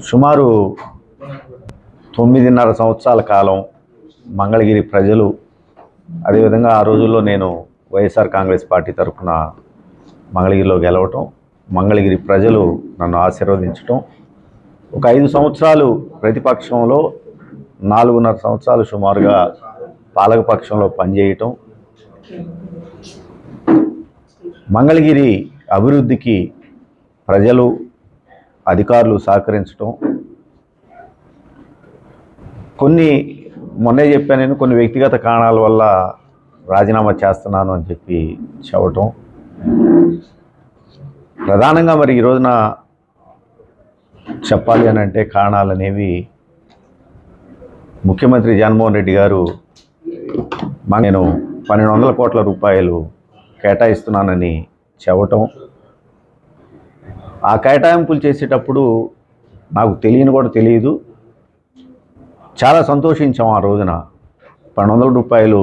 సుమారు 9.5 సంవత్సరాల కాలం మంగళగిరి ప్రజలు, అదేవిధంగా ఆ రోజుల్లో నేను వైఎస్ఆర్ కాంగ్రెస్ పార్టీ తరఫున మంగళగిరిలో గెలవటం, మంగళగిరి ప్రజలు నన్ను ఆశీర్వదించటం, ఒక 5 సంవత్సరాలు ప్రతిపక్షంలో, 4.5 సంవత్సరాలు సుమారుగా పాలకపక్షంలో పనిచేయటం, మంగళగిరి అభివృద్ధికి ప్రజలు, అధికారులు సహకరించటం, మొన్నే చెప్పాను నేను, కొన్ని వ్యక్తిగత కారణాల వల్ల రాజీనామా చేస్తున్నాను అని చెప్పటం, ప్రధానంగా మరి ఈ రోజున చెప్పాలి అని అంటే కారణాలు అనేవి ముఖ్యమంత్రి జగన్మోహన్ రెడ్డి గారు నేను 1200 కోట్ల రూపాయలు కేటాయిస్తున్నానని చెప్పటం, ఆ కేటాయింపులు చేసేటప్పుడు నాకు తెలియదు, చాలా సంతోషించాం. ఆ రోజున 1200 రూపాయలు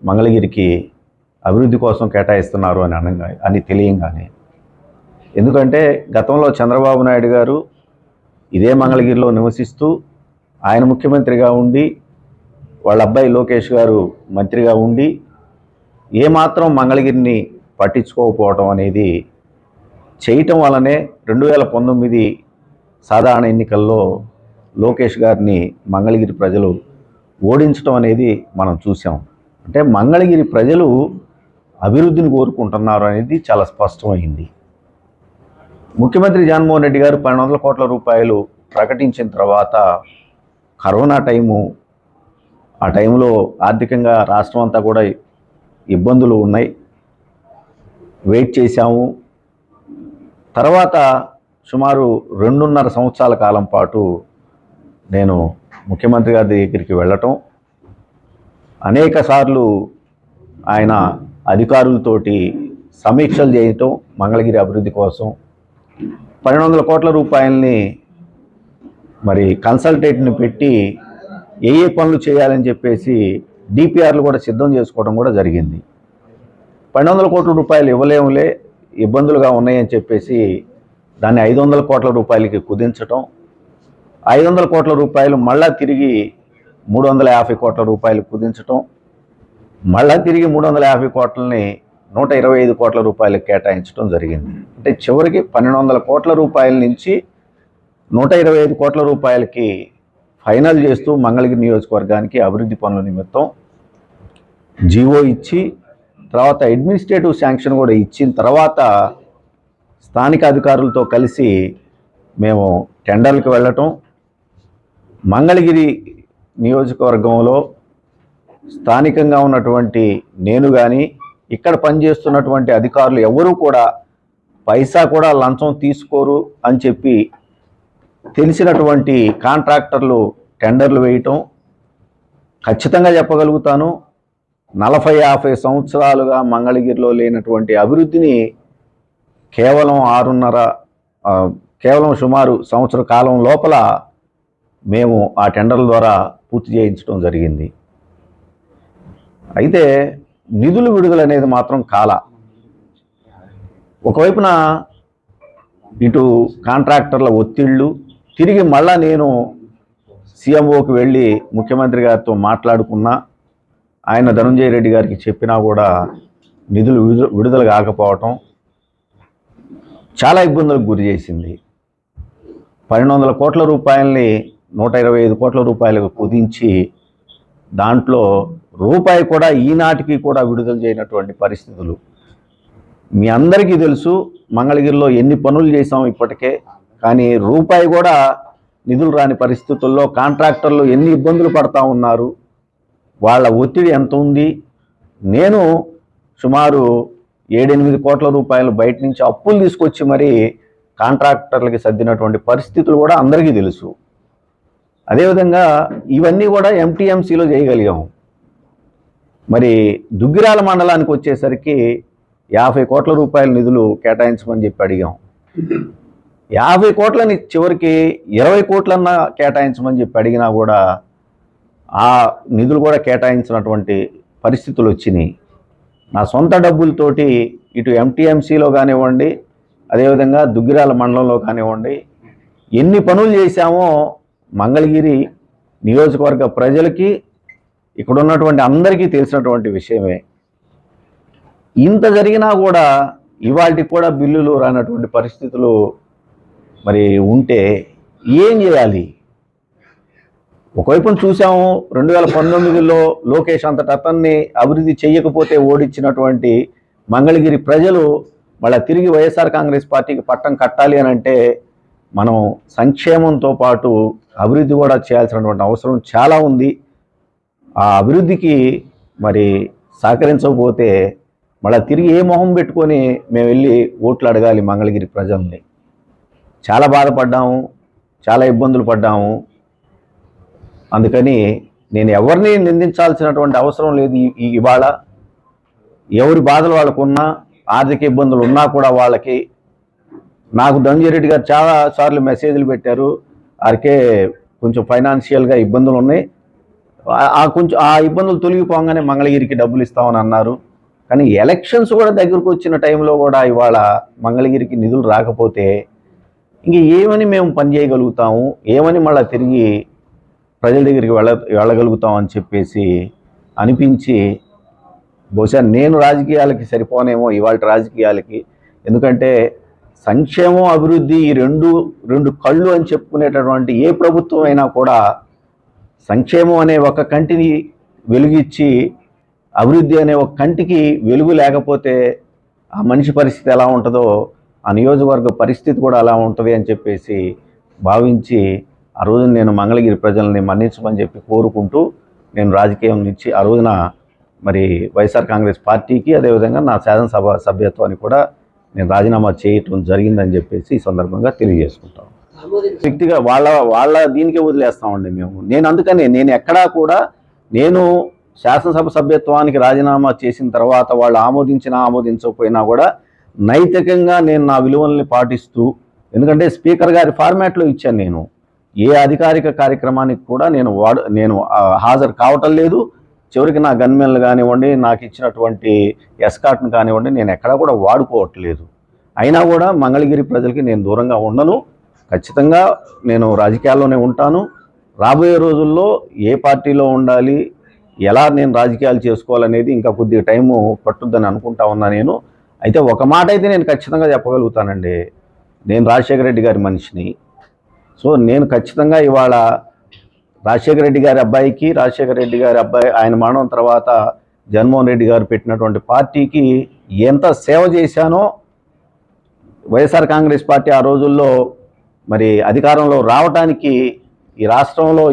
మంగళగిరికి అభివృద్ధి కోసం కేటాయిస్తున్నారు అని తెలియంగానే. ఎందుకంటే గతంలో చంద్రబాబు నాయుడు గారు ఇదే మంగళగిరిలో నివసిస్తూ, ఆయన ముఖ్యమంత్రిగా ఉండి, వాళ్ళ అబ్బాయి లోకేష్ గారు మంత్రిగా ఉండి, ఏమాత్రం మంగళగిరిని పట్టించుకోకపోవటం అనేది చేయటం వల్లనే 2019 సాధారణ ఎన్నికల్లో లోకేష్ గారిని మంగళగిరి ప్రజలు ఓడించడం అనేది మనం చూసాం. అంటే మంగళగిరి ప్రజలు అభివృద్ధిని కోరుకుంటున్నారు అనేది చాలా స్పష్టమైంది. ముఖ్యమంత్రి జగన్మోహన్ రెడ్డి గారు 1200 కోట్ల రూపాయలు ప్రకటించిన తర్వాత కరోనా టైము, ఆ టైంలో ఆర్థికంగా రాష్ట్రం అంతా కూడా ఇబ్బందులు ఉన్నాయి, వెయిట్ చేశాము. తర్వాత సుమారు 2.5 సంవత్సరాల కాలం పాటు నేను ముఖ్యమంత్రి గారి దగ్గరికి వెళ్ళటం, అనేక సార్లు ఆయన అధికారులతోటి సమీక్షలు చేయటం, మంగళగిరి అభివృద్ధి కోసం 1200 కోట్ల రూపాయలని మరి కన్సల్టేట్ని పెట్టి ఏ పనులు చేయాలని చెప్పేసి డిపిఆర్లు కూడా సిద్ధం చేసుకోవడం కూడా జరిగింది. 1200 కోట్ల రూపాయలు ఇవ్వలేములే, ఇబ్బందులుగా ఉన్నాయని చెప్పేసి దాన్ని 500 కోట్ల రూపాయలకి కుదించటం, 500 కోట్ల రూపాయలు మళ్ళా తిరిగి 350 కోట్ల రూపాయలు కుదించటం, మళ్ళా తిరిగి 350 కోట్లని 125 కోట్ల రూపాయలకు కేటాయించడం జరిగింది. అంటే చివరికి 1200 కోట్ల రూపాయల నుంచి 125 కోట్ల రూపాయలకి ఫైనల్ చేస్తూ మంగళగిరి నియోజకవర్గానికి అభివృద్ధి పనుల నిమిత్తం జీవో ఇచ్చి, తర్వాత అడ్మినిస్ట్రేటివ్ శాంక్షన్ కూడా ఇచ్చిన తర్వాత స్థానిక అధికారులతో కలిసి మేము టెండర్లకు వెళ్ళటం, మంగళగిరి నియోజకవర్గంలో స్థానికంగా ఉన్నటువంటి నేను కానీ, ఇక్కడ పనిచేస్తున్నటువంటి అధికారులు ఎవరూ కూడా పైసా కూడా లంచం తీసుకోరు అని చెప్పి తెలిసినటువంటి కాంట్రాక్టర్లు టెండర్లు వేయటం. ఖచ్చితంగా చెప్పగలుగుతాను, 40-50 సంవత్సరాలుగా మంగళగిరిలో లేనటువంటి అభివృద్ధిని కేవలం సుమారు సంవత్సర కాలం లోపల మేము ఆ టెండర్ల ద్వారా పూర్తి చేయించడం జరిగింది. అయితే నిధులు విడుదల అనేది మాత్రం ఒకవైపున ఇటు కాంట్రాక్టర్ల ఒత్తిళ్ళు, తిరిగి మళ్ళా నేను సీఎంఓకి వెళ్ళి ముఖ్యమంత్రి గారితో మాట్లాడుకున్నా, ఆయన ధనంజయ రెడ్డి గారికి చెప్పినా కూడా నిధులు విడుదల కాకపోవటం చాలా ఇబ్బందులకు గురి చేసింది. 1200 కోట్ల రూపాయలని 125 కోట్ల రూపాయలకు కుదించి, దాంట్లో రూపాయి కూడా ఈనాటికి కూడా విడుదల చేయనటువంటి పరిస్థితులు. మీ అందరికీ తెలుసు మంగళగిరిలో ఎన్ని పనులు చేసాం ఇప్పటికే, కానీ రూపాయి కూడా నిధులు రాని పరిస్థితుల్లో కాంట్రాక్టర్లు ఎన్ని ఇబ్బందులు పడతా ఉన్నారు, వాళ్ళ ఒత్తిడి ఎంత ఉంది. నేను సుమారు 7-8 కోట్ల రూపాయలు బయట నుంచి అప్పులు తీసుకొచ్చి మరి కాంట్రాక్టర్లకి సర్దినటువంటి పరిస్థితులు కూడా అందరికీ తెలుసు. అదేవిధంగా ఇవన్నీ కూడా ఎంటీఎంసీలో చేయగలిగాం. మరి దుగ్గిరాల మండలానికి వచ్చేసరికి 50 కోట్ల రూపాయల నిధులు కేటాయించమని చెప్పి అడిగాం. 50 కోట్లని చివరికి 20 కోట్లన్నా కేటాయించమని చెప్పి అడిగినా కూడా ఆ నిధులు కూడా కేటాయించినటువంటి పరిస్థితులు వచ్చినాయి. నా సొంత డబ్బులతోటి ఇటు ఎంటీఎంసీలో కానివ్వండి, అదేవిధంగా దుగ్గిరాల మండలంలో కానివ్వండి, ఎన్ని పనులు చేశామో మంగళగిరి నియోజకవర్గ ప్రజలకి, ఇక్కడ ఉన్నటువంటి అందరికీ తెలిసినటువంటి విషయమే. ఇంత జరిగినా కూడా ఇవాళకి కూడా బిల్లులు రానటువంటి పరిస్థితులు మరి ఉంటే ఏం చేయాలి? ఒకవైపున చూసాము 2019లో లోకేష్ అంతటి అతన్ని అభివృద్ధి చేయకపోతే ఓడించినటువంటి మంగళగిరి ప్రజలు మళ్ళీ తిరిగి వైఎస్ఆర్ కాంగ్రెస్ పార్టీకి పట్టం కట్టాలి అని అంటే మనం సంక్షేమంతో పాటు అభివృద్ధి కూడా చేయాల్సినటువంటి అవసరం చాలా ఉంది. ఆ అభివృద్ధికి మరి సహకరించకపోతే మళ్ళీ తిరిగి ఏ మొహం పెట్టుకొని మేము వెళ్ళి ఓట్లు అడగాలి మంగళగిరి ప్రజల్ని? చాలా బాధపడ్డాము, చాలా ఇబ్బందులు పడ్డాము. అందుకని నేను ఎవరిని నిందించాల్సినటువంటి అవసరం లేదు. ఇవాళ ఎవరి బాధలు వాళ్ళకు ఉన్నా, ఆర్థిక ఇబ్బందులు ఉన్నా కూడా వాళ్ళకి, నాకు ధనంజయరెడ్డి గారు చాలా సార్లు మెసేజ్లు పెట్టారు, ఆరికే కొంచెం ఫైనాన్షియల్గా ఇబ్బందులు ఉన్నాయి, ఆ ఇబ్బందులు తొలగిపోగానే మంగళగిరికి డబ్బులు ఇస్తామని అన్నారు. కానీ ఎలక్షన్స్ కూడా దగ్గరకు వచ్చిన టైంలో కూడా ఇవాళ మంగళగిరికి నిధులు రాకపోతే ఇంక ఏమని మేము పనిచేయగలుగుతాము, ఏమని మళ్ళీ తిరిగి ప్రజల దగ్గరికి వెళ్ళగలుగుతాం అని చెప్పేసి అనిపించి, బహుశా నేను రాజకీయాలకి సరిపోనేమో ఇవాళ రాజకీయాలకి. ఎందుకంటే సంక్షేమం, అభివృద్ధి ఈ రెండు కళ్ళు అని చెప్పుకునేటటువంటి ఏ ప్రభుత్వం అయినా కూడా సంక్షేమం అనే ఒక కంటిని వెలుగిచ్చి అభివృద్ధి అనే ఒక కంటికి వెలుగు లేకపోతే ఆ మనిషి పరిస్థితి ఎలా ఉంటుందో ఆ నియోజకవర్గ పరిస్థితి కూడా అలా ఉంటుంది అని చెప్పేసి భావించి ఆ రోజున నేను మంగళగిరి ప్రజల్ని మన్నించమని చెప్పి కోరుకుంటూ నేను రాజకీయం నుంచి ఆ రోజున మరి వైఎస్ఆర్ కాంగ్రెస్ పార్టీకి, అదేవిధంగా నా శాసనసభ సభ్యత్వాన్ని కూడా నేను రాజీనామా చేయటం జరిగిందని చెప్పేసి ఈ సందర్భంగా తెలియజేసుకుంటాం. వ్యక్తిగా వాళ్ళ దీనికే వదిలేస్తామండి మేము. నేను ఎక్కడా కూడా నేను శాసనసభ సభ్యత్వానికి రాజీనామా చేసిన తర్వాత వాళ్ళు ఆమోదించకపోయినా కూడా నైతికంగా నేను నా విలువల్ని పాటిస్తూ, ఎందుకంటే స్పీకర్ గారి ఫార్మాట్లో ఇచ్చాను, నేను ఏ అధికారిక కార్యక్రమానికి కూడా నేను హాజరు కావటం లేదు. చివరికి నా గన్మెన్లు కానివ్వండి, నాకు ఇచ్చినటువంటి ఎస్కాట్ను కానివ్వండి, నేను ఎక్కడా కూడా వాడుకోవట్లేదు. అయినా కూడా మంగళగిరి ప్రజలకి నేను దూరంగా ఉండను. ఖచ్చితంగా నేను రాజకీయాల్లోనే ఉంటాను. రాబోయే రోజుల్లో ఏ పార్టీలో ఉండాలి, ఎలా నేను రాజకీయాలు చేసుకోవాలనేది ఇంకా కొద్దిగా టైము పట్టుద్దని అనుకుంటా ఉన్నా నేను. అయితే ఒక మాట అయితే నేను ఖచ్చితంగా చెప్పగలుగుతానండి, నేను రాజశేఖర రెడ్డి గారి మనిషిని. సో నేను ఖచ్చితంగా ఇవాళ రాజశేఖర రెడ్డి గారి అబ్బాయి ఆయన మరణం తర్వాత జగన్మోహన్ రెడ్డి గారు పెట్టినటువంటి పార్టీకి ఎంత సేవ చేశానో, వైఎస్ఆర్ కాంగ్రెస్ పార్టీ ఆ రోజుల్లో మరి అధికారంలో రావడానికి ఈ రాష్ట్రంలో